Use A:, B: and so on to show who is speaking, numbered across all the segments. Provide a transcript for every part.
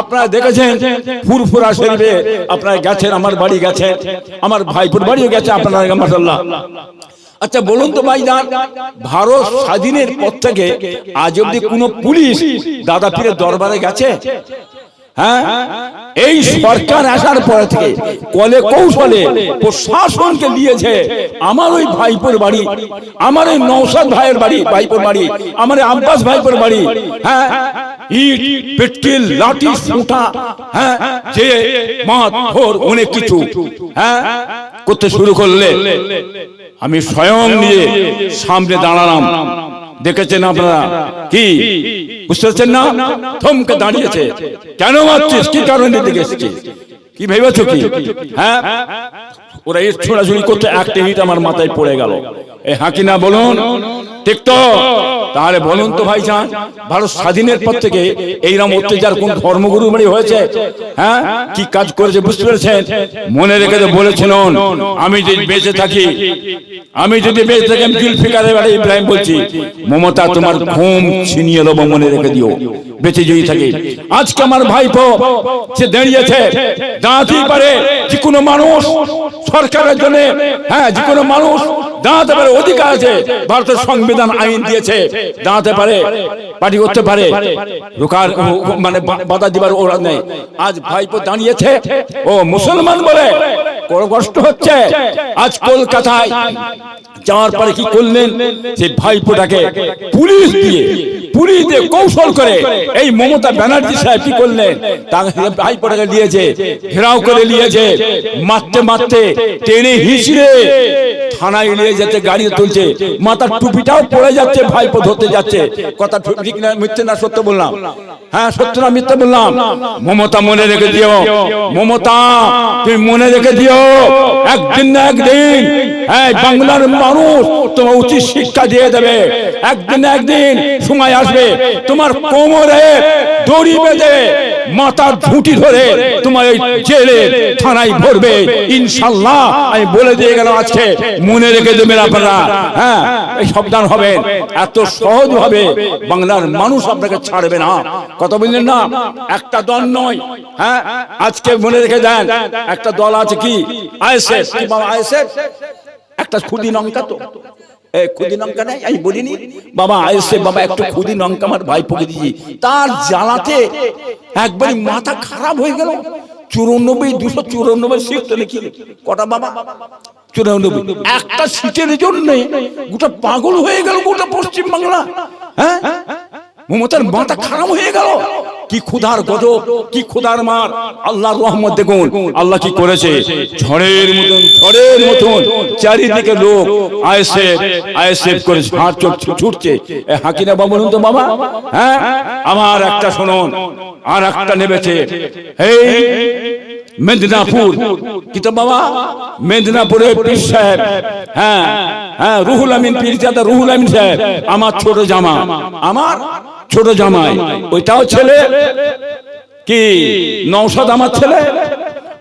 A: আপনারা দেখেছেন ফুরফুরা শরীফে আপনারা গেছেন, আমার বাড়ি গেছেন, আমার ভাইপুর বাড়িও গেছে আপনারা, মাশাআল্লাহ। আচ্ছা বলুন তো ভাইজান, ভারত স্বাধীনের পর থেকে আজ অব্দি কোন পুলিশ দাদা পীরের দরবারে গেছে? হ্যাঁ, এই সরকার আসার পর থেকে কলে কৌশলে প্রশাসনকে দিয়েছে। আমার ওই ভাইপোর বাড়ি, আমার ওই নওশাদ ভাইয়ের বাড়ি, ভাইপোর বাড়ি, আমার আব্বাস ভাইপোর বাড়ি, হ্যাঁ, ইট পেটকিল লাঠি সুটা, হ্যাঁ, যে মাথর অনেক কিছু হ্যাঁ করতে শুরু করলে আমি স্বয়ং নিয়ে সামনে দাঁড়ালাম। দেখেছেন আপনারা, কি বুঝতে পারছেন না? থমকে দাঁড়িয়েছে, কেন মারছিস, কি কারণে দিকে এসেছিস, কি ভেবেছো কি? হ্যাঁ, ওরা ইট ছোড়াছুড়ি করতে একটা ইট আমার মাথায় পড়ে গেল। এই হাকিনা বলুন, ঠিক তো? তাহলে বলুন তো ভাইজান, ভারত স্বাধীনের পর থেকে এইরকম অত্যাচার কোন ধর্মগুরু বাড়ি হয়েছে? হ্যাঁ, কি কাজ করেছে বুঝতে পেরেছেন? মনে রেখে তো বলেছিলেন, আমি যদি বেঁচে থাকি, আমি যদি বেঁচে থাকি, আমি জুলফিকারের বাড়ি ইব্রাহিম বলছি, মমতা তোমার ঘুম ছিনিয়ে দেবো, মনে রেখে দিও, বেঁচে যদি থাকি। আজকে আমার ভাইপো সে দাঁড়িয়েছে, দাঁড়াতেই পারে যে কোনো মানুষ সরকারের জন্য, হ্যাঁ, যে কোনো মানুষ দাঁড়াতে পারে, অধিকার আছে, ভারতের সংবিধান আইন দিয়েছে, দাঁড়াতে পারে, পার্টি করতে পারে, রোকার মানে বাধা দিবার ওরা নেই। আজ ভাইপো দাঁড়িয়েছে, ও মুসলমান বলে বড় কষ্ট হচ্ছে। আজ কলকাতায় যাওয়ার পরে কি করলেন, সেই ভাইপোটাকে পুলিশ দিয়ে কৌশল করে এই মমতা ব্যানার্জি সাহেব কি করলেন, তাকে ভাইপোটাকে নিয়েছে, ঘেরাও করে নিয়েছে, মারতে মারতে টেনে হিঁচড়ে থানায় নিয়ে যেতে, গাড়ি তুলছে, মাথার টুপিটাও পড়ে যাচ্ছে, ভাইপো ধরতে যাচ্ছে। কথা ঠিক না, মিথ্যে না সত্য বললাম? হ্যাঁ, সত্য না মিথ্যে বললাম? মমতা মনে রেখে দিও, মমতা তুমি মনে রেখে দিও, একদিন না একদিন হ্যাঁ বাংলার মানুষ তোমার উচিত শিক্ষা দিয়ে দেবে। একদিন না একদিন সময় আসবে, তোমার কোমরে দড়ি বেঁধে মাথার ঝুঁটি ধরে তোমার এই জেলে থানায় ভরবে, ইনশাআল্লাহ। আমি বলে দিয়ে গেলাম, আজকে মনে রেখে দেবেন আপনারা, হ্যাঁ, এই সাবধান হবেন। এত সহজ ভাবে বাংলার মানুষ আপনাকে ছাড়বে না, কথা বললেন না? একটা দল নয়, হ্যাঁ, আজকে মনে রেখে দেন, একটা দল আছে কি আইএসএফ, কি বাবা আইএসএফ একটা খুদি লঙ্কা, তো খুদি লঙ্কা নেই, আমি বলিনি বাবা আইএসএফ, বাবা একটু খুদি লঙ্কা আমার ভাইপোকে দিয়েছি, তার জ্বালাতে একবারই মাথা খারাপ হয়ে গেল। 294 সিট তো নাকি কটা বাবা, 94, একটা সিটের জন্য গোটা পাগল হয়ে গেল গোটা পশ্চিম বাংলা। হ্যাঁ, মমতার মাথা খারাপ হয়ে গেল। কি ক্ষুধার গজব, কি ক্ষুধার মার। আল্লাহর রহমত দেখুন, আল্লাহ কি করেছে, ঝড়ের মতন চারিদিকে লোক আইএসএফ করে ঝাড় ছুটছে। হাকিনা বাবা বলুন তো বাবা, হ্যাঁ, আমার একটা শুনুন, আর একটা নেমেছে এই মেদিনীপুর, কি তো বাবা মেদিনীপুরের পীর সাহেব, হ্যাঁ হ্যাঁ, রুহুল আমিন পীরজাদা রুহুল আমিন সাহেব, আমার ছোট জামা, আমার ছোট জামাই, ওইটাও ছেলে, কি নওশাদ আমার ছেলে,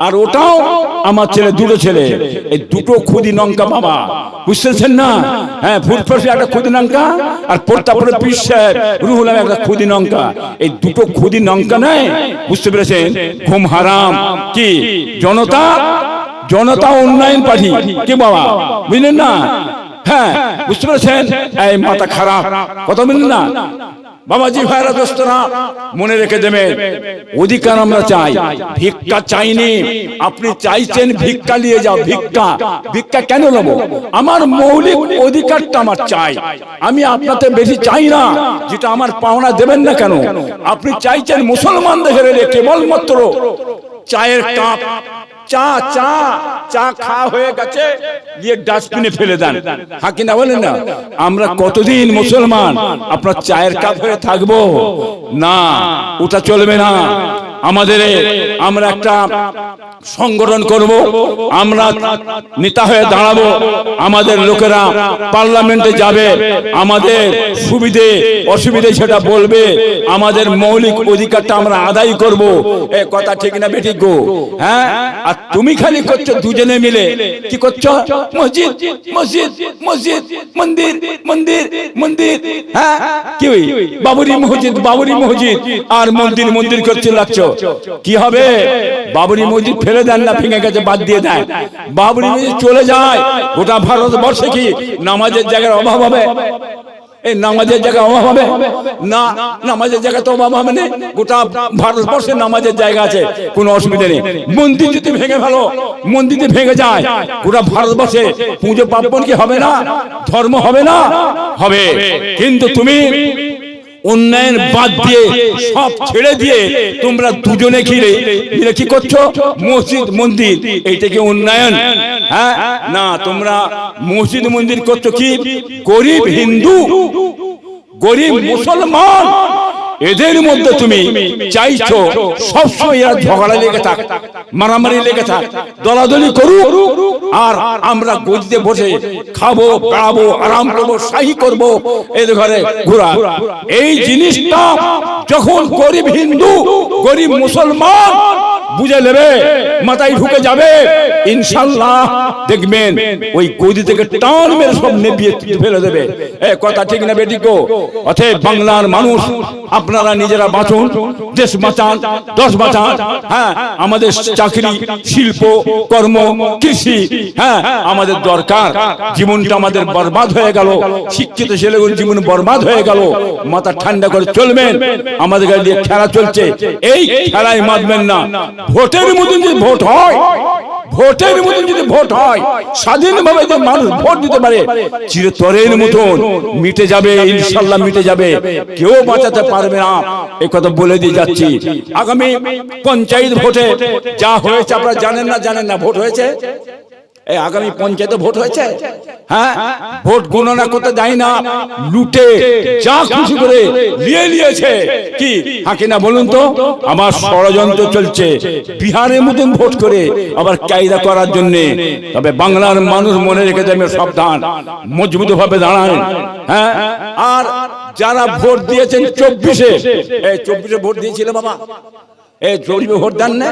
A: আর ওটাও আমার ছেলে, দুটো ছেলে। এই দুটো খুদি লঙ্কা বাবা, বুঝতেছেন না? হ্যাঁ, ফুরফুরি একটা খুদি লঙ্কা, আর প্রতাপপুরে পীর সাহেব রুহুল আমিন একটা খুদি লঙ্কা। এই দুটো খুদি লঙ্কা নেই, বুঝতে পেরেছেন? ঘুম হারাম, কি জনতা উন্নয়ন পার্টি, কি বাবা বুঝলেন না? হ্যাঁ, বুঝতে পেরেছেন? এই মাথা খারাপ, কথা বললেন না? বাবাজি ভাইরা দোস্তরা মনে রেখে দেবেন, অধিকার আমরা চাই, ভিক্ষা চাইনি। আপনি চাইছেন ভিক্ষা নিয়ে যাও, ভিক্ষা কেন নেব? আমার মৌলিক অধিকারটা আমার চাই, আমি আপনাদের বেশি চাই না। যেটা আমার পাওনা দেবেন না কেন? আপনি চাইছেন মুসলমানদের হেরে কেবলমাত্র চায়ের কাপ, চা খাওয়া হয়ে গেছে, দিয়ে ডাস্টবিনে ফেলে দেন। হাকিনা বলেন না, আমরা কতদিন মুসলমান আপনার চায়ের কাপ হয়ে থাকবো? না, ওটা চলবে না। আমরা একটা সংগঠন করব, আমরা নেতা হয়ে দাঁড়াবো, আমাদের লোকেরা পার্লামেন্টে যাবে, আমাদের সুবিধে অসুবিধে সেটা বলবে, আমাদের মৌলিক অধিকারটা আমরা আদায় করব। এ কথা ঠিক না বেঠিক গো? হ্যাঁ, আর তুমি খালি করছো দুজনে মিলে, কি করছো? মসজিদ মসজিদ মসজিদ, মন্দির মন্দির মন্দির, হ্যাঁ, কি বাবরি মসজিদ আর মন্দির করতে লাগছো। কি হবে? বাবরি মসজিদ ফেলে দেন না, ভেঙে গেছে, বাদ দিয়ে দেন। বাবরি মসজিদ চলে যায়, গোটা ভারতবর্ষে কি নামাজের জায়গার অভাব হবে? এই নামাজের জায়গা অভাব হবে না? নামাজের জায়গা তো অভাব হবে না, গোটা ভারতবর্ষে নামাজের জায়গা আছে, কোনো অসুবিধা নেই। মন্দির যদি ভেঙে ফেলো, মন্দির যদি ভেঙে যায়, গোটা ভারতবর্ষে পুজো পার্বণ কি হবে না? ধর্ম হবে না? হবে। কিন্তু তুমি উন্নয়ন বাদ দিয়ে, সব ছেড়ে দিয়ে তোমরা দুজনে মিলে কি করছো? মসজিদ মন্দির, এইটা কি উন্নয়ন? হ্যাঁ না, তোমরা মসজিদ মন্দির করছো কি? গরিব হিন্দু, গরিব মুসলমান, এদের মধ্যে তুমি চাইছো সবসময় এরা ঝগড়া লেগে থাক, মারামারি লেগে থাক, দলাদলি করুক, আর আমরা গদিতে বসে খাবো, বেড়াবো, আরাম করবো, শাহী করবো, এদের ঘরে ঘোরা। এই জিনিসটা যখন গরিব হিন্দু, গরিব মুসলমান বুঝে নেবে, মাথায় ঢুকে যাবে, ইনশাআল্লাহ দেখবেন ওই গদি থেকে টান মেরে সব নেবিয়ে ফেলে দেবে। কথা ঠিক না বেটিকো? অতএব বাংলার মানুষ, আপনারা নিজেরা বাঁচুন, দেশ বাঁচান, দশ বাঁচান। হ্যাঁ, আমাদের চাকরি, শিল্প, কর্ম, কৃষি, হ্যাঁ আমাদের দরকার। জীবনটা আমাদের বরবাদ হয়ে গেল, শিক্ষিত ছেলেগুলোর জীবন বরবাদ হয়ে গেল। মাথা ঠান্ডা করে চলবেন, আমাদের গাড়ি দিয়ে খেলা চলছে, এই খেলায় মাতবেন না। ভোটের মধ্যে যদি ভোট হয়, ভোটের মধ্যে যদি ভোট হয়, স্বাধীনভাবে যদি মানুষ ভোট দিতে পারে, চিরতরের মতন মিটে যাবে, ইনশাআল্লাহ মিটে যাবে, কেউ বাঁচাতে পারবে না, এই কথা বলে দিয়ে যাচ্ছি। আগামী পঞ্চায়েত ভোটে যা হয়েছে আপনারা জানেন না, ভোট হয়েছে, এই আগামী পঞ্চায়েতে ভোট হয়েছে। হ্যাঁ, ভোট গণনা করতে দেয় না, লুটে যা খুশি করে নিয়েছে। কি হাকি না বলুন তো? আমার ষড়যন্ত্র চলছে, বিহারের মতন ভোট করে আবার কায়দা করার জন্য। তবে বাংলার মানুষ মনে রেখে দেবে, সাবধান, মজবুত ভাবে দাঁড়ান। হ্যাঁ, আর যারা ভোট দিয়েছেন 24-এ ভোট দিয়েছিল বাবা, এই জরিপে ভোট দেন না,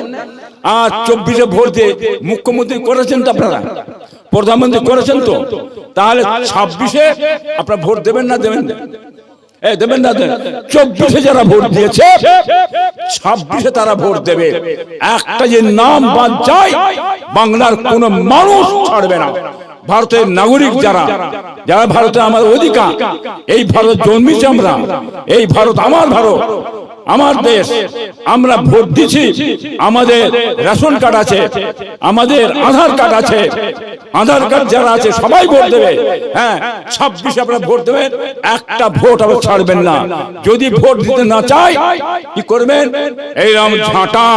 A: আর 24-এ ভোট দিয়ে মুখ্যমন্ত্রী করেছেন তো আপনারা, প্রধানমন্ত্রী করেছেন তো, তাহলে 26-এ আপনারা ভোট দেবেন না? দেবেন না? দেবেন না? 24-এ যারা ভোট দিয়েছে, 26-এ তারা ভোট দেবে। একটা যে নাম বাদ যায়, বাংলার কোন মানুষ ছাড়বে না। ভারতের নাগরিক যারা ভারতে আমার অধিকার, এই ভারত জন্মেছি আমরা, এই ভারত আমার ভারত, আমার দেশ, আমরা ভোট দিচ্ছি, আমাদের রেশন কার্ড আছে, আমাদের আধার কার্ড আছে, আধার কার্ড যারা আছে সবাই ভোট দেবে। হ্যাঁ, 26-এ আপনারা ভোট দেবেন, একটা ভোট আবার ছাড়বেন না। যদি ভোট দিতে না চাই, কি করবেন? এইরকম ঝাঁটা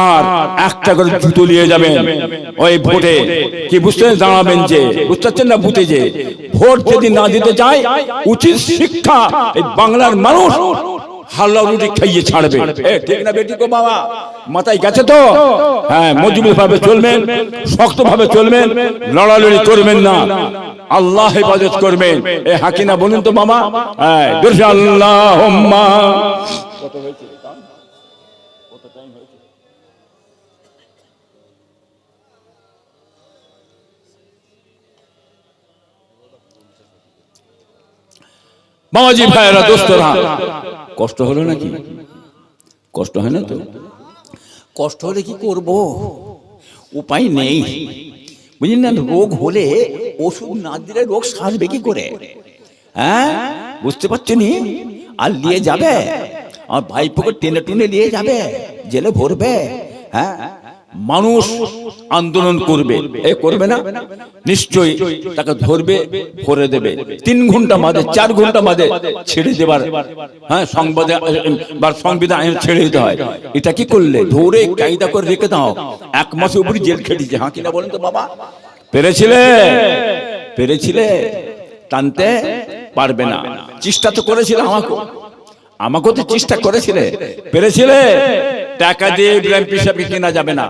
A: আর একটা করে জুতো নিয়ে যাবেন ওই ভোটে, কি বুঝতে দাঁড়াবেন, যে বুঝতে পারছেন না? বুঝতে যে ভোট যদি না দিতে চায়, উচিত শিক্ষা এই বাংলার মানুষ হাল্লা রুটি খাইয়ে ছাড়বে। ঠিক না বেটি গো বাবা? মাথায় গেছে তো? হ্যাঁ, মজবুত ভাবে চলবেন, শক্ত ভাবে চলবেন, লড়ালড়ি করবেন না, আল্লাহ হেফাজত করবেন। এ হাকিনা বলুন তো মামা? হ্যাঁ, আল্লাহুম্মা। কত হয়েছে? কত টাইম হয়েছে? বাবাজি ভাইরা, দোস্তরা, কষ্ট হলো নাকি? কষ্ট হয় না তো? কষ্ট হলে কি করব? উপায় নেই, বুঝলেন না? রোগ হলে ওষুধ না দিলে রোগ সারবে কি করে? হ্যাঁ, বুঝতে পারছেন? আর নিয়ে যাবে, আমার ভাইপোকে টেনে টুনে নিয়ে যাবে, জেলে ভরবে। হ্যাঁ, মানুষ আন্দোলন করবে, করবে না? নিশ্চয়ই তাকে ধরবে, ভরে দেবে, 3 ঘন্টা বাদে 4 ঘন্টা বাদে ছেড়ে দেবার। হ্যাঁ, সংবিধান ছেড়ে দিতে হয়। এটা কি করলে? ধরে কায়দা করে রেখে দাও, 1 মাসের উপরে জেল খেটেছে। হ্যাঁ কিনা বলেন তো বাবা? পেরেছিলে টানতে পারবে না। চেষ্টা তো করেছিল, আমাকেও তো চেষ্টা করেছিলে, পেরেছিলে। টাকা দিয়ে ইব্রাহিম পিসাবকে কেনা যাবে না,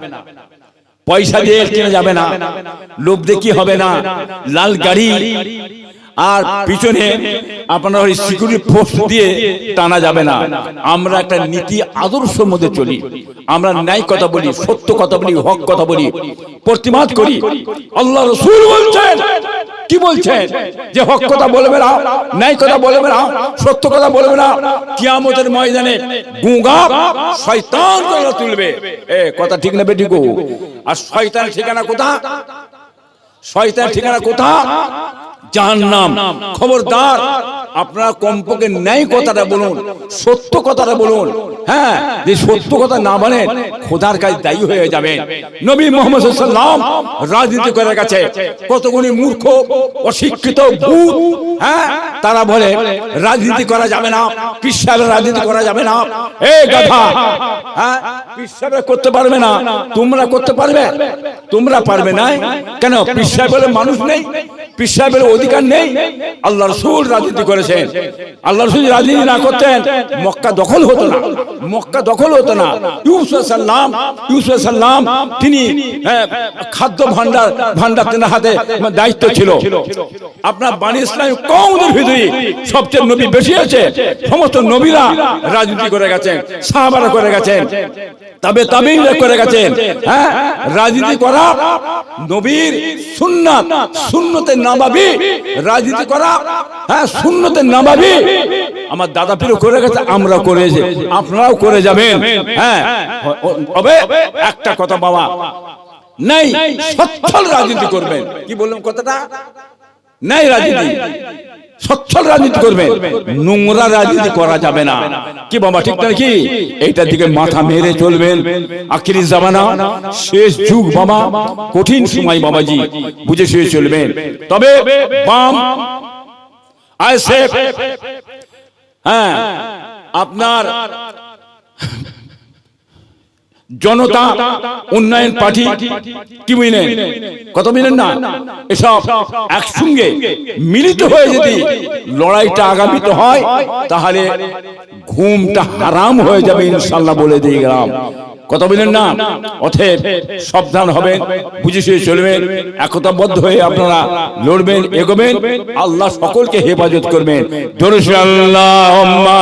A: পয়সা দিয়ে কেনা যাবে না, লোভ দেখি হবে না, লাল গাড়ি আর পিছনে আপনার ওই সিকিউরিটি ফোর্স দিয়ে টানা যাবে না। আমরা একটা নীতি আদর্শের মধ্যে চলি, আমরা ন্যায় কথা বলি, সত্য কথা বলি, হক কথা বলি, প্রতিবাদ করি। আল্লাহ রাসূল বলছেন, কি বলছেন? যে হক কথা বলবে না, ন্যায় কথা বলবে না, সত্য কথা বলবে না, কিয়ামতের ময়দানে গুঙ্গা শয়তান গলা তুলবে। কথা ঠিক না বেঠিক? আর শয়তানের ঠিকানা কোথা? শয়তানের ঠিকানা কোথা? জাহান্নাম। খবরদার, আপনারা কমপক্ষে ন্যায় কথাটা বলুন, সত্য কথাটা বলুন। হ্যাঁ, যে সত্য কথা না বলেন খোদার কাছে দায়ী হয়ে যাবেন। নবী মুহাম্মদ সাল্লাল্লাহু আলাইহি ওয়াসাল্লাম রাজনীতি করে গেছে, কতগুলি মূর্খ অশিক্ষিত ভূত, হ্যাঁ, তারা বলে রাজনীতি করা যাবে না, পীর সাহেবের রাজনীতি করা যাবে না। এই গাধা, হ্যাঁ, পীর সাহেব করতে পারবে না, তোমরা করতে পারবে? তোমরা পারবে না কেন? পীর সাহেবের মানুষ নেই, পীর সাহেবের অধিকার নেই। আল্লাহ রাসূল রাজনীতি করেছেন। আল্লাহ রাসূল রাজনীতি না করতেন মক্কা দখল হতো না, মক্কা দখল হতো না। ইউসুফ সাল্লাম তিনি খাদ্য ভান্ডার তেনার হাতে দায়িত্ব ছিল। আপনার বানী ইসলামী কওমের ভিতরে সবচেয়ে নবী বেশি আছে। সমস্ত নবীরা রাজনীতি করে গেছেন, সাহাবারা করে গেছেন, তাবেঈরা করে গেছেন। হ্যাঁ, রাজনীতি করা নবীর সুন্নাত, সুন্নতে নববী। রাজনীতি করা, হ্যাঁ, সুন্নতে নববী। আমার দাদা পীরও করে গেছে, আমরা করেছি, আপনারাও করে যাবেন। হ্যাঁ, তবে একটা কথা বাবা, নাই সচ্ছল রাজনীতি করবেন। কি বললাম কথাটা? নাই রাজনীতি, সচ্ছল রাজনীতি করবেন, নোংরা রাজনীতি করা যাবে না। কি বাবা, ঠিক না কি? এইটার দিকে মাথা মেরে চলবেন। আখিরি জামানা, শেষ যুগ বাবা, কঠিন সময় বাবাজি, বুঝে শুয়ে চলবেন। তবে বাম আইএসএফ, হ্যাঁ, আপনার জনতা উন্নয়ন পার্টি, কি বুঝলেন? কত মিলেন না? এসব একসঙ্গে মিলিত হয়ে যদি লড়াইটা আগামীত হয় তাহলে ঘুমটা হারাম হয়ে যাবে ইনশাআল্লাহ, বলে দিয়ে গেলাম। কথা বলেন না? অতএব সাবধান হবেন, বুঝে শুয়ে চলবেন, একতাবদ্ধ হয়ে আপনারা লড়বেন, এগোবেন। আল্লাহ সকলকে হেফাজত করবেন। জোরে আল্লাহুম্মা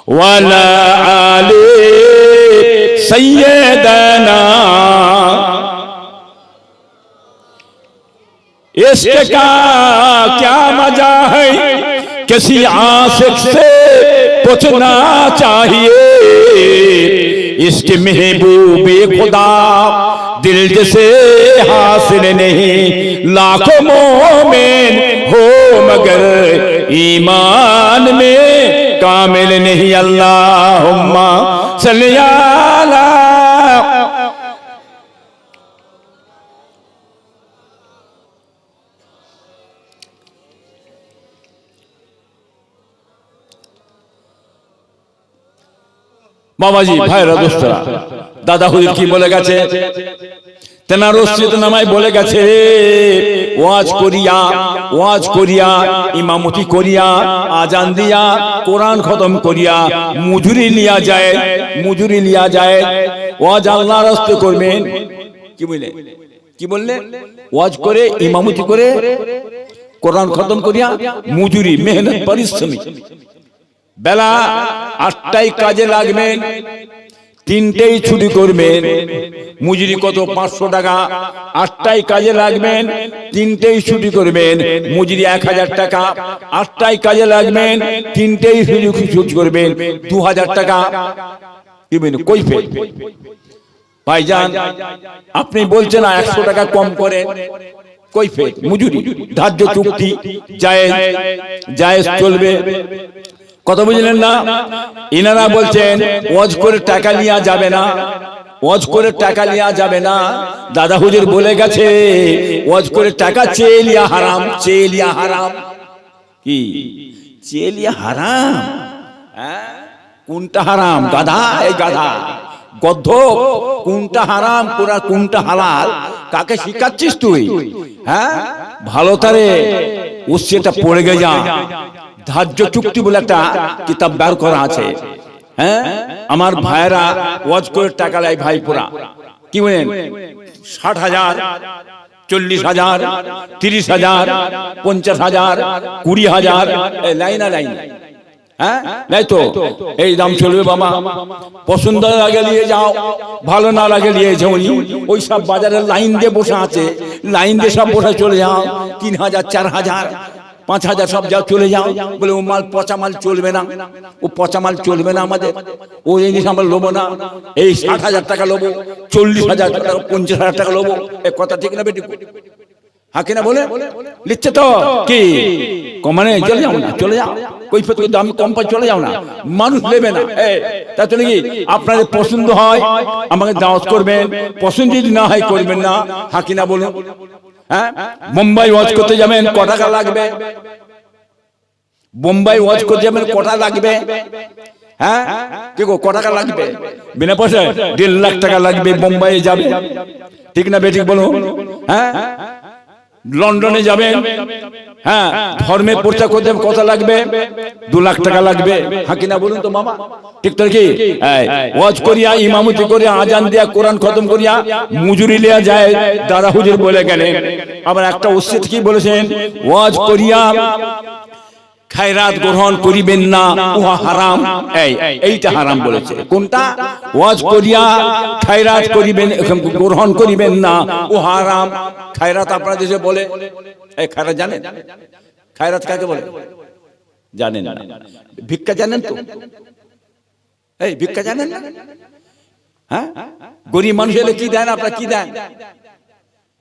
A: ওয়ালা আলি সাইয়্যিদানা। इश्क का क्या मजा है, किसी आशिक से पूछना चाहिए। इश्क महबूबे खुदा दिल जैसे हासिल नहीं, लाखों मोमिन हो मगर ईमान में कामिल नहीं। अल्लाहुम्मा सल्ली अला। বাবাজি, ভাইরা, দোস্তরা, দাদা হুজুর কি বলে গেছে? তেনার রশিদ নামায় বলে গেছে, ওয়াজ করিয়া ইমামতি করিয়া আজান দিয়া কোরআন খতম করিয়া মজুরি লিয়া যায়। ওয়াজ আল্লাহর রাস্তে করবেন। কি বললেন? কি বললেন? ওয়াজ করে, ইমামতি করে, কোরআন খতম করিয়া মজুরি, মেহনত, পরিশ্রমী। বেলা 8টায় কাজে লাগবেন, 3টেই ছুটি করবেন। মজুরি কত? 500 টাকা। 8টায় কাজে লাগবেন, 3টেই ছুটি করবেন, মজুরি 1000 টাকা। 8টায় কাজে লাগবেন, 3টেই ছুটি করবেন, 2000 টাকা। কি বলেন? কৈফিয়ত। ভাইজান, আপনি বলছেন 100 টাকা কম করেন, কৈফিয়ত, মজুরি, ধার্য চুক্তি, জায়েজ চলবে। কত বুঝলেন না? ইনারা বলছেন ওয়াজ করে টাকা নেওয়া যাবে না, ওয়াজ করে টাকা নেওয়া যাবে না। দাদা হুজুর বলে গেছে ওয়াজ করে টাকা চেয়ে লিয়া হারাম, চেয়ে লিয়া হারাম। কি চেয়ে লিয়া হারাম? হ্যাঁ, কোনটা হারাম? গাধা, এই গাধা গদ্ধ, কোনটা হারাম কোনটা হালাল কাকে শিখাচ্ছিস তুই? হ্যাঁ, ভালো তারে উচ্ছেটা পড়ে গে যা। ধার্য চুক্তি বলে একটা কিতাব বের করা আছে। হ্যাঁ, আমার ভাইরা ওয়াজ করে টাকা লাই, ভাইপোরা কি বলেন 60,000, 40,000, 30,000, 50,000, 20,000, লাইন না লাইন, হ্যাঁ নাই তো এই দাম চলবে বাবা। পছন্দ লাগে নিয়ে যাও, ভালো না লাগে নিয়ে যাও। ওই সব বাজারে লাইন দিয়ে বসে আছে, লাইন দিয়ে সব বসে চলে যাও, 3,000, 4,000, 5,000 সব যাও চলে যাও। বলে ও মাল পচা মাল চলবে না, ও পচা মাল চলবে না আমাদের, ও জিনিস আমরা লোবো না। এই 60,000 টাকা লোবো, 40,000 টাকা, 50,000 টাকা লোবো, এ কথা ঠিক না বেটি? হাকে না বলে লিখছে তো কি কমানে চলে যাও না, চলে যাও, কৈফিয়ত দাম কম পাই চলে যাও না, মানুষ নেবে না। তা চলে কি আপনাদের পছন্দ হয় আমাকে দাওয়াত করবেন, পছন্দ যদি না হয় করবেন না। হাকি না বলুন। হ্যাঁ, মুম্বাই ওয়াজ করতে যাবেন, ক টাকা লাগবে? মুম্বাই ওয়াজ করতে যাবেন, কটা লাগবে? হ্যাঁ কি গো, ক টাকা লাগবে? বিনা পয়সায় 1.5 লাখ টাকা লাগবে মুম্বাইয়ে যাবে, ঠিক না বেঠিক বলুন? হ্যাঁ, লন্ডনে যাবেন, হ্যাঁ ধর্মের প্রচার করতে কত লাগবে? 2 লাখ টাকা লাগবে। হাকি না বলুন তো মামা? ঠিক তো কি? ওয়াজ করিয়া, ইমামতি করিয়া, আজান দিয়া, কোরআন খতম করিয়া মজুরি লিয়া যায় দাদা হুজুর বলে গেলেন। আবার একটা উচিত কি বলেছেন? ওয়াজ করিয়া খায়রাত গ্রহণ করিবেন না, উহা হারাম। এইটা হারাম বলেছে। কোনটা? ওয়াজ করিয়া খায়রাত করিবেন, গ্রহণ করিবেন না, ও হারাম। খায়রাত আপনারা দেশে বলে, এই খায়রাত জানেন? খায়রাত কাকে বলে জানেন না? ভিক্ষা জানেন তো? এই ভিক্ষা জানেন না? হ্যাঁ, গরিব মানুষ এলে কি দেন আপনারা? কি দেন?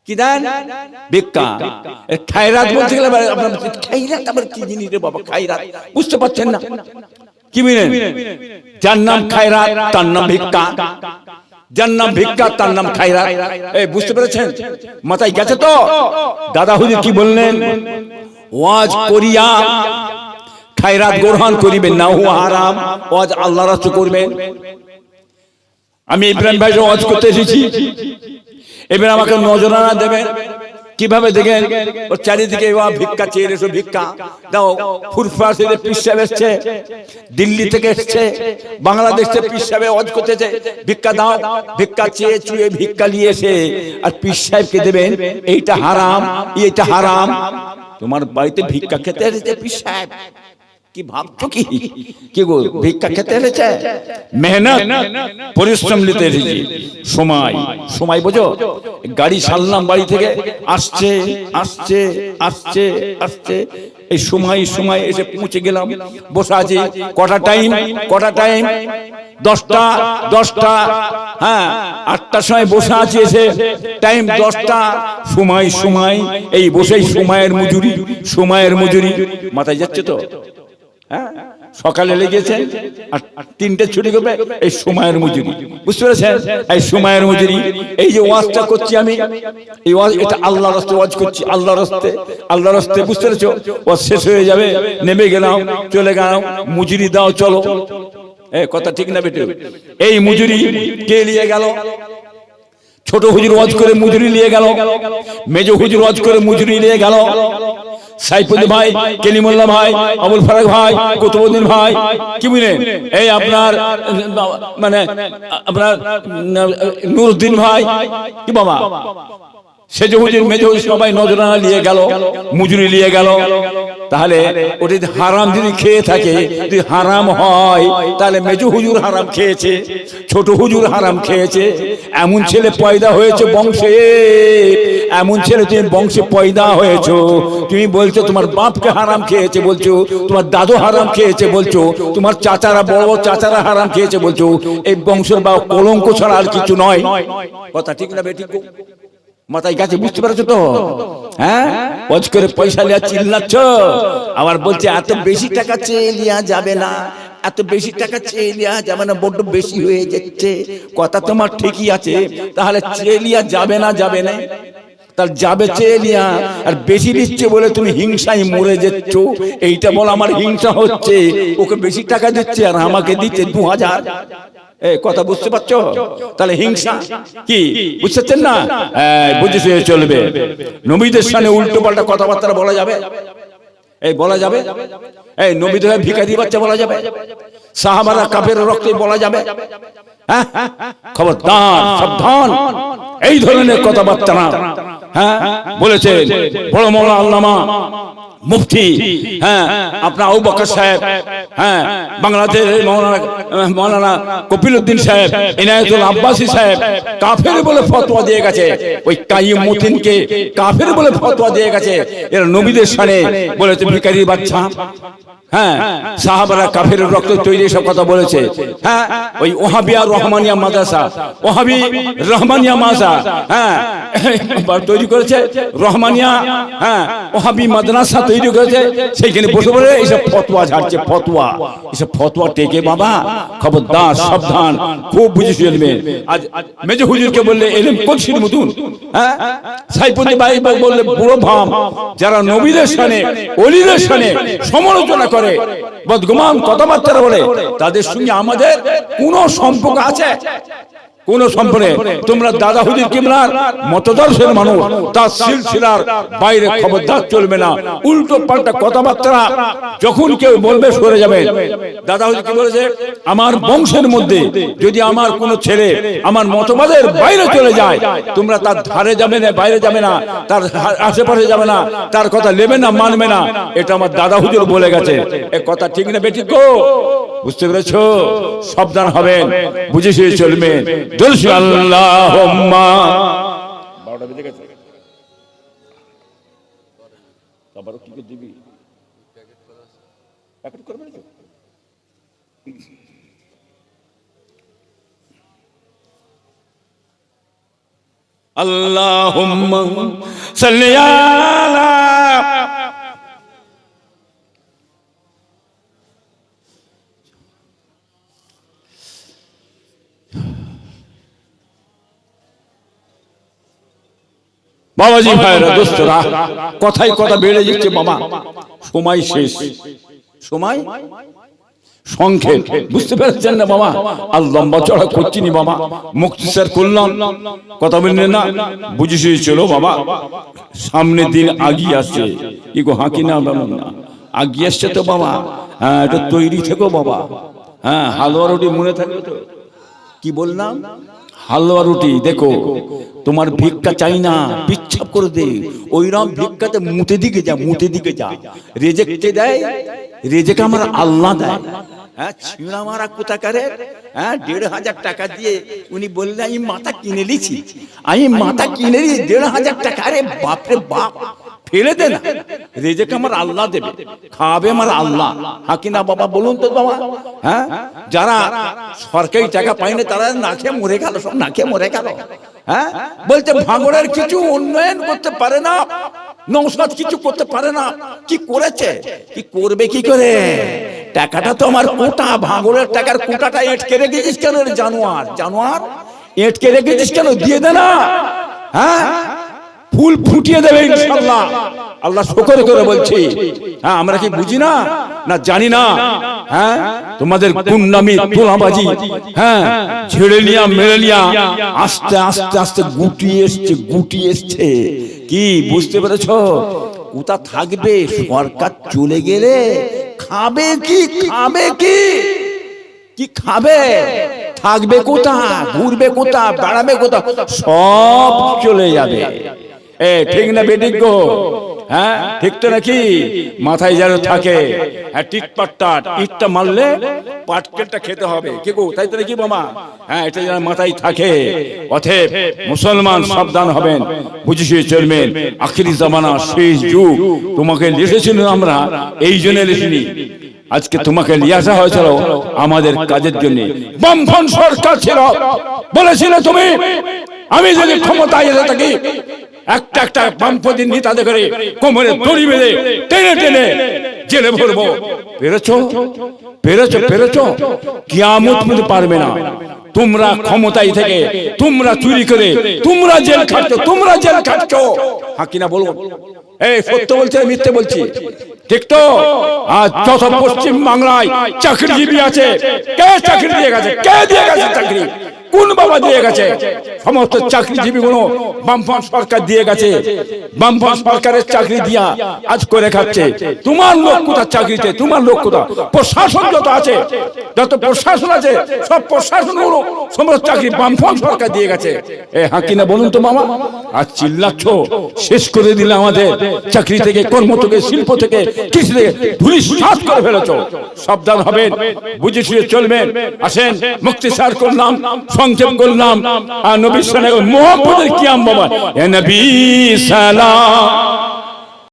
A: কি দেন? ভিক্ষা। খায়রাত বলতে গেলে আপনার খায়রাত আবার কি জিনিস রে বাবা? খায়রাত বুঝতে পারছেন না? কি বলেন? যার নাম খায়রাত তার নাম ভিক্ষা, যার নাম ভিক্ষা তার নাম খায়রাত। এই বুঝতে পেরেছেন? মাথায় গেছে তো? দাদা হুজুর কি বললেন? ওয়াজ করিয়া খায়রাত গ্রহণ করিবেন না, ও হারাম। ওয়াজ আল্লাহর রাস্তায় করবেন। আমি ইব্রাহিম ভাই ওয়াজ করতে এসেছি, এবার আমাকে নজরানা দেবেন। কিভাবে দেখেন? ওর চারিদিকে ভিক্ষা চেয়ে এসো, ভিক্ষা দাও। ফুরফুরা থেকে পীর সাহেব এসছে, দিল্লি থেকে এসছে, বাংলাদেশ থেকে পীর সাহেব ওয়াজ করতেছে, ভিক্ষা দাও। ভিক্ষা চেয়ে চুয়ে ভিক্ষা নিয়ে এসে আর পীর সাহেবকে দেবেন, এইটা হারাম, এইটা হারাম। তোমার বাড়িতে ভিক্ষা খেতে এসেছে পীর সাহেব, কি ভাবছো? কি কি গো, ভিক্ষা খেতে এসেছে? মেহনত পরিশ্রম নিতে এসেছি। সময় সময় বোঝো? গাড়ি সারলাম, বাড়ি থেকে আসছে আসছে আসছে আসছে, এই সময় সময় এসে পৌঁছে গেলাম, বসে আছি। কটা টাইম? কটা টাইম? 10টা 10টা। হ্যাঁ, 8টার সময় বসে আছি, এসে টাইম 10টা। সময় সময় এই বসেই সময়ের মজুরি, সময়ের মজুরি। মাথায় যাচ্ছে তো? হ্যাঁ, সকালে লেগেছেন আর 3টে ছুটি করবে, এই সময়ের মজুরি। বুঝতে পেরেছেন? এই সময়ের মজুরি। এই যে ওয়াজটা করছি আমি, এই ওয়াজ এটা আল্লাহর রাস্তায় ওয়াজ করছি, আল্লাহর রাস্তায়, আল্লাহর রাস্তায়। বুঝতে পেরেছো? ওয়াজ শেষ হয়ে যাবে, নেমে গেলাম, চলে গেলাম, মজুরি দাও চলো। এই কথা ঠিক না বেটে? এই মজুরি কে নিয়ে গেল? ছোট হুজুর ওয়াজ করে মজুরি নিয়ে গেল, মেজ হুজুর ওয়াজ করে মজুরি নিয়ে গেল, সাইফুদ্দিন ভাই, কেলিমুল্লাহ ভাই, আবুল ফারাক ভাই, কুতুবউদ্দিন ভাই, কি বুঝলেন? এই আপনার মানে আপনার নুরউদ্দিন ভাই, কি বাবা, সেজ হুজুর, মেজ হুজুর সবাই নজরানা নিয়ে গেল, মজুরি নিয়ে গেল। তাহলে ওটা যদি হারাম যদি খেয়ে থাকে, যদি হারাম হয়, তাহলে মেজ হুজুর হারাম খেয়েছে, ছোট হুজুর হারাম খেয়েছে। এমন ছেলে পয়দা হয়েছে বংশে, এমন ছেলে তুমি বংশে পয়দা হয়েছো, তুমি বলছো তোমার বাপকে হারাম খেয়েছে, বলছো তোমার দাদু হারাম খেয়েছে, বলছো তোমার চাচারা, বড় বড় চাচারা হারাম খেয়েছে, বলছো। এই বংশের বা কলঙ্ক ছাড়া আর কিছু নয়। কথা ঠিক না বেঠিক? মাথায় গেছে? বুঝতে পারছো তো? হ্যাঁ, ওয়াজ করে পয়সা লিয়া চিল্লাচ্ছ, আবার বলছে এত বেশি টাকা চেয়ে লিয়া যাবে না, এত বেশি টাকা চেয়ে লিয়া যাবে না, বড্ড বেশি হয়ে যাচ্ছে। কথা তোমার ঠিকই আছে, তাহলে চেয়ে লিয়া যাবে না, যাবে না, তার যাবে চেয়ে লিয়া। আর বেশি দিচ্ছে বলে তুমি হিংসায় মরে যাচ্ছ, এইটা বল আমার হিংসা হচ্ছে। ওকে বেশি টাকা দিচ্ছে আর আমাকে দিচ্ছে 2000। এই কথা বুঝতে পারছো? তাহলে হিংসা কি বুঝছেন না? বুঝেছে চলবে। নবীদের সামনে উল্টো পাল্টা কথাবার্তা বলা যাবে? এই বলা যাবে? এই নবীদের ভিখারি বাচ্চা বলা যাবে? সাহাবারা কাফের রক্তে বলা যাবে? খবরদার, সাবধান, এই ধরনের কথাবার্তা না। বলেছে বড় মৌলানা আল্লামা মুফতি আপনার আবু বকর সাহেব, বাংলাদেশের মৌলানা কপিলউদ্দিন সাহেব, ইনায়েতুল আব্বাসী সাহেব কাফের বলে ফতোয়া দিয়ে গেছে। ওই কাইয়ুমউদ্দিনকে কাফের বলে ফতোয়া দিয়ে গেছে। এরা নবীদের শানে বলেছে ভিখারির বাচ্চা, সাহাবারা কাফের রক্ত তৈরি, সব কথা বলেছে। ওই ওহাবিয়া রহমানিয়া মাদ্রাসা, ওহাবি রহমানিয়া মাদ্রাসা তৈরি করেছে, রহমানিয়া ওহাবি মাদ্রাসা তৈরি করেছে। সেইখানে বসে বলে এইসব ফতোয়া ঝাড়ছে, ফতোয়া, এইসব ফতোয়া টেকে বাবা, খবরদার, সাবধান, খুব বুঝে চলবে। আজ মেজো হুজুরকে বললে এলেম কলসির মতন, সাইফুদ্দিন ভাই বললে বুড়ো ভাম। যারা নবীদের শানে, ওলিদের শানে সমালোচনা করে, বদগুমান কথাবার্তা বলে, তাদের সঙ্গে আমাদের কোন সম্পর্ক আছে? কোন সম্পর্কে? তোমরা দাদা হুজুর কিবলার মতদর্শের মানুষ, তার সিলসিলার বাইরে খবরদার চলবে না। উল্টো পাল্টা কথাবার্তা যখন কেউ বলবে সরে যাবে। দাদা হুজুর কি বলেছে? আমার বংশের মধ্যে যদি আমার কোন ছেলে আমার মতবাদের বাইরে চলে যায়, তোমরা তার ধারে যাবে না, বাইরে যাবে না, তার আশেপাশে যাবে না, তার কথা নেবে না, মানবে না। এটা আমার দাদা হুজুর বলে গেছে। এ কথা ঠিক না বেঠিক গো? বুঝতে পেরেছো? সাবধান হবেন, বুঝে চলবেন। জলসি আল্লাহুম্মা। 12টা বেজে গেছে, আবারও কি দিবি? প্যাকেট করবে না? আল্লাহুম্মা সাল্লি আলা বাবাজি ভাইরা, দোস্তরা, কথাই কথা বেড়ে যাচ্ছে বাবা। সময় শেষ, সময় সংক্ষেপ, বুঝতে পেরেছেন না বাবা? আর লম্বা চড়া করছি নি বাবা, মুক্তসর করলাম, কথা বললেন না, বুঝেছি। চলো বাবা, সামনের দিন আগিয়ে আসছে। ইগো হাঁকি না বাবা, আগিয়ে আসছে তো বাবা। এটা তৈরি থেকো বাবা। হালুয়া রুটি মনে থাকবে তো? কি বললাম? হালুয়া রুটি। দেখো, তোমার ভিক্ষা চাই না, পিচ্ছাপ করে দে। ওইরকম ভিক্ষাতে মুতে দিকে যা, মুতে দিকে যা। রেজেকে দেয়, রেজেকে আমার আল্লাহ দেয়। ছিঁড়া মারা কোথাকারে 1,500 টাকা দিয়ে উনি বললেন আমি মাথা কিনে নিয়েছি, আমি মাথা কিনে নিয়েছি 1,500 টাকা। আরে বাপরে বাপ, ফেলে দে না, রেজেকে আমার আল্লাহ দেবে, খাওয়াবে আমার আল্লাহ। হাকি না বাবা? বলুন তো বাবা। যারা সরকারি টাকা পায়নি তারা না খেয়ে মরে গেল, সব না খেয়ে মরে গেল। বলতে ভাঙড়ের কিছু উন্নয়ন করতে পারে না, নৌসাদ কিছু করতে পারে না। কি করেছে? কি করবে কি করে? টাকাটা তো আমার কোটা, ভাঙড়ের টাকার কোটাটা এটকে রেখেছিস কেন? জানোয়ার, জানোয়ার, এটকে রেখেছিস কেন? দিয়ে দে না। ফুল ফুটিয়ে দেবে ইনশাআল্লাহ। আল্লাহ শুকর করে বলছি। আমরা কি বুঝি না? না জানি না? তোমাদের গুন্ডামি, তোলাবাজি, ছেড়ে নিয়া মেরে নিয়া আস্তে আস্তে আস্তে গুটিয়ে এসছে, গুটিয়ে এসছে। কি বুঝতে পেরেছো? কোথা থাকবে? সরকার চলে গেলে খাবে কি? খাবে কি? কি খাবে? থাকবে কোথা? ঘুরবে কোথা? বেড়াবে কোথা? সব চলে যাবে। ঠিক না বেঠিক গো? ঠিক তো নাকি? মাথায় যেন থাকে টিটপাটটা, ইটটা মারলে পাটকেলটা খেতে হবে। কি গো, তাই তো নাকি মামা? এটা যেন মাথায় থাকে। অতএব মুসলমান সাবধান হবেন, বুঝে চলবেন। আখিরি জামানা, শেষ যুগ। তোমাকে লিখেছিল আমরা, এই জন্য লিখিনি। আজকে তোমাকে নিয়ে আসা হয়েছিল আমাদের কাজের জন্য। বামফ্রন্ট সরকার ছিল, বলেছিল তুমি আমি যদি ক্ষমতায় এসে থাকি একটা একটা বামপন্থী নেতাদের করে কোমরে দড়ি বেঁধে টেনে টেনে জেলে ভরবো। পেরেছো? পেরেছো? পেরেছো? কিয়ামত পর্যন্ত পারবে না। তোমরা ক্ষমতায় থেকে তোমরা চুরি করে তোমরা জেল খাটছো, তোমরা জেল খাটছো। হাকিনা বলো, এই সত্য বলছে মিথ্যে বলছি? ঠিক তো? আজ যত পশ্চিম বাংলায় চাকরিজীবী আছে, কে চাকরি দিয়ে গেছে? কে দিয়ে গেছে চাকরি? কোন বাবা দিয়ে গেছে? সমস্ত চাকরিজীবী গুলো বামফ্রন্ট সরকার দিয়ে গেছে। বামফ্রন্ট সরকারের চাকরি দিয়া আজ করে খাচ্ছে। তোমার লোক কোথা চাকরিতে? তোমার লোক কোথা? প্রশাসন যত আছে, যত প্রশাসন আছে, সব প্রশাসন গুলো সমস্ত চাকরি বামফ্রন্ট সরকার দিয়ে গেছে। হ্যাঁ কিনা বলুন তো মামা? আর চিল্লাচ্ছ, শেষ করে দিলে আমাদের চাকরি থেকে, কর্ম থেকে, শিল্প থেকে, কৃষি থেকে ধূলিসাৎ করে ফেলেছ। সাবধান হবেন, বুঝে শুয়ে চলবেন। আসেন, মুক্তিসার করলাম, সংক্ষেপ করলাম। আর নবী সাল্লাল্লাহু আলাইহি ওয়াসাল্লাম মুহাম্মদের কিয়াম বাবা, এ নবী সালাম।